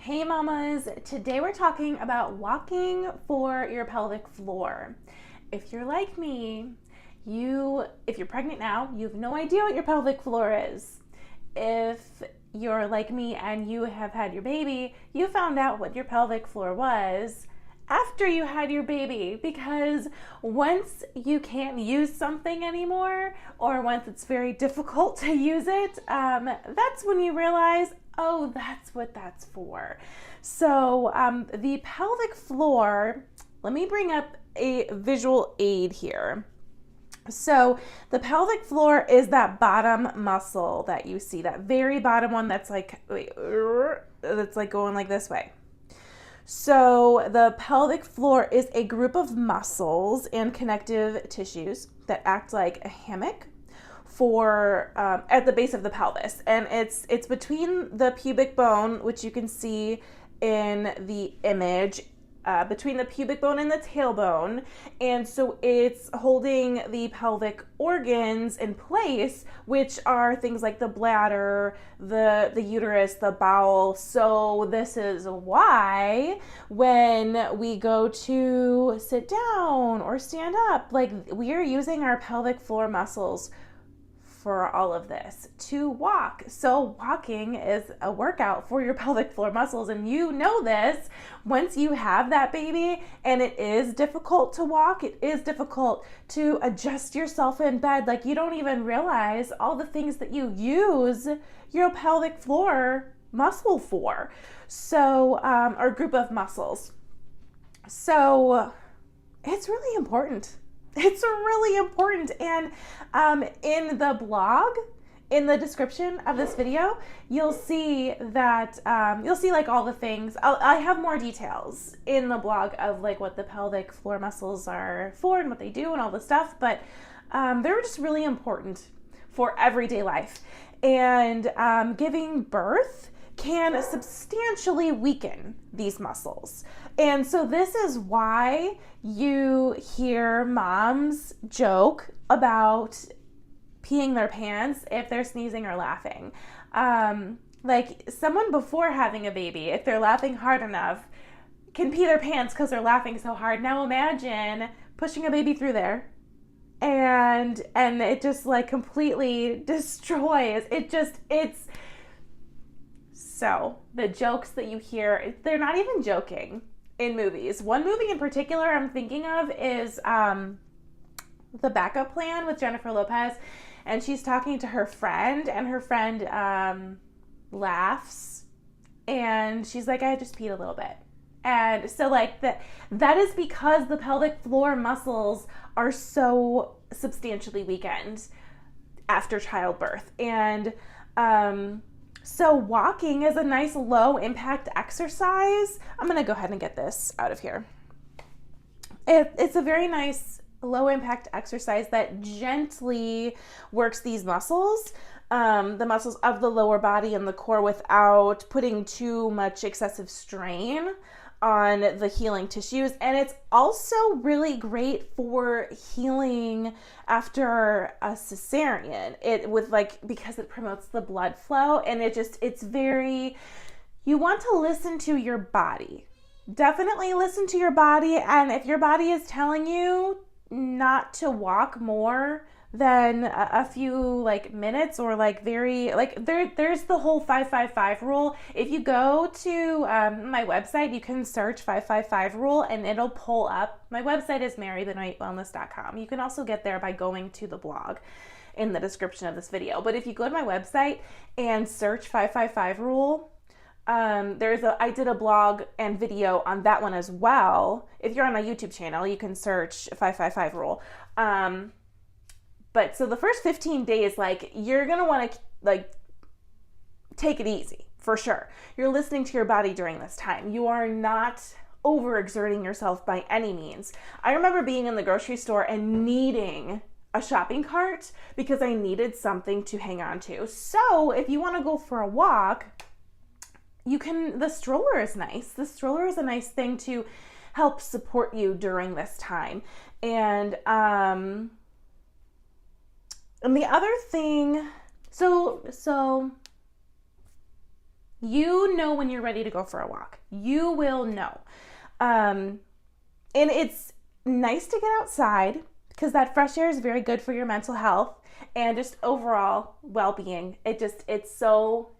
Hey mamas, today we're talking about walking for your pelvic floor. If you're like me, if you're pregnant now, you have no idea what your pelvic floor is. If you're like me and you have had your baby, you found out what your pelvic floor was after you had your baby, because once you can't use something anymore, or once it's very difficult to use it, that's when you realize, oh, that's what that's for. So the pelvic floor, let me bring up a visual aid here. So the pelvic floor is that bottom muscle that you see, that very bottom one that's like, that's like going like this way. So the pelvic floor is a group of muscles and connective tissues that act like a hammock for at the base of the pelvis, and it's between the pubic bone, which you can see in the image, between the pubic bone and the tailbone, and so it's holding the pelvic organs in place, which are things like the bladder, the uterus, the bowel. So this is why when we go to sit down or stand up, like, we are using our pelvic floor muscles for all of this to walk. So walking is a workout for your pelvic floor muscles, and you know this once you have that baby, and it is difficult to walk. It is difficult to adjust yourself in bed. Like, you don't even realize all the things that you use your pelvic floor muscle for. So, or group of muscles. So it's really important. It's really important. And in the blog, in the description of this video, you'll see that, you'll see like all the things. I have more details in the blog of like what the pelvic floor muscles are for and what they do and all the stuff. But they're just really important for everyday life. And giving birth can substantially weaken these muscles. And so this is why you hear moms joke about peeing their pants if they're sneezing or laughing. Like, someone before having a baby, if they're laughing hard enough, can pee their pants because they're laughing so hard. Now imagine pushing a baby through there, and it just like completely destroys. It's so the jokes that you hear, they're not even joking in movies. One movie in particular I'm thinking of is The Backup Plan with Jennifer Lopez, and she's talking to her friend, and her friend laughs, and she's like, I just peed a little bit. And so like that is because the pelvic floor muscles are so substantially weakened after childbirth. And so walking is a nice low impact exercise. I'm going to go ahead and get this out of here. It's a very nice low impact exercise that gently works these muscles, the muscles of the lower body and the core, without putting too much excessive strain on the healing tissues. And it's also really great for healing after a cesarean, because it promotes the blood flow, and it's very, you want to listen to your body. Definitely listen to your body. And if your body is telling you not to walk more than a few like minutes, or like there's the whole 5-5-5 rule. If you go to my website, you can search 5-5-5 rule and it'll pull up. My website is marrythenightwellness.com. You can also get there by going to the blog in the description of this video. But if you go to my website and search 5-5-5 rule, I did a blog and video on that one as well. If you're on my YouTube channel, you can search 5-5-5 rule. But so the first 15 days, like, you're going to want to like take it easy for sure. You're listening to your body during this time. You are not overexerting yourself by any means. I remember being in the grocery store and needing a shopping cart because I needed something to hang on to. So if you want to go for a walk, the stroller is nice. The stroller is a nice thing to help support you during this time. And the other thing, so You know when you're ready to go for a walk. You will know. And it's nice to get outside because that fresh air is very good for your mental health and just overall well-being. It's so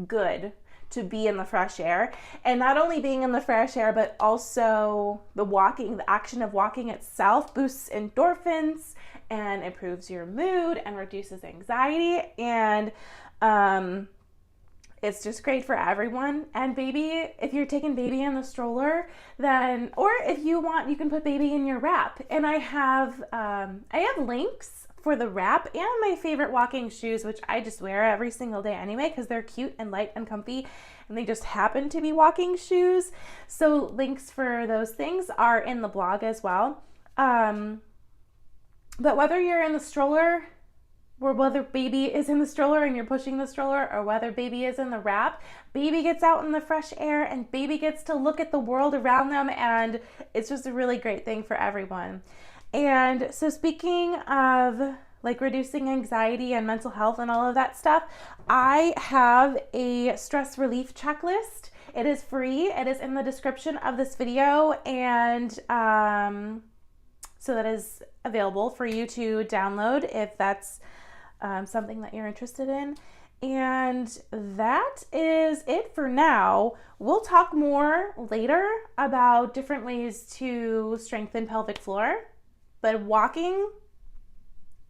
good to be in the fresh air, and not only being in the fresh air, but also the action of walking itself boosts endorphins and improves your mood and reduces anxiety. And it's just great for everyone. And baby, if you're taking baby in the stroller, then, or if you want, you can put baby in your wrap. And I have links for the wrap and my favorite walking shoes, which I just wear every single day anyway, because they're cute and light and comfy, and they just happen to be walking shoes. So links for those things are in the blog as well. But whether you're in the stroller, or whether baby is in the stroller and you're pushing the stroller, or whether baby is in the wrap, baby gets out in the fresh air and baby gets to look at the world around them, and it's just a really great thing for everyone. And so speaking of like reducing anxiety and mental health and all of that stuff, I have a stress relief checklist. It is free. It is in the description of this video, and so that is available for you to download if that's something that you're interested in. And that is it for now. We'll talk more later about different ways to strengthen pelvic floor, but walking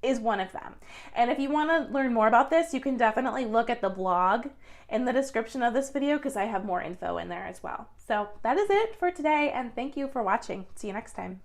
is one of them. And if you want to learn more about this, you can definitely look at the blog in the description of this video because I have more info in there as well. So that is it for today, and thank you for watching. See you next time.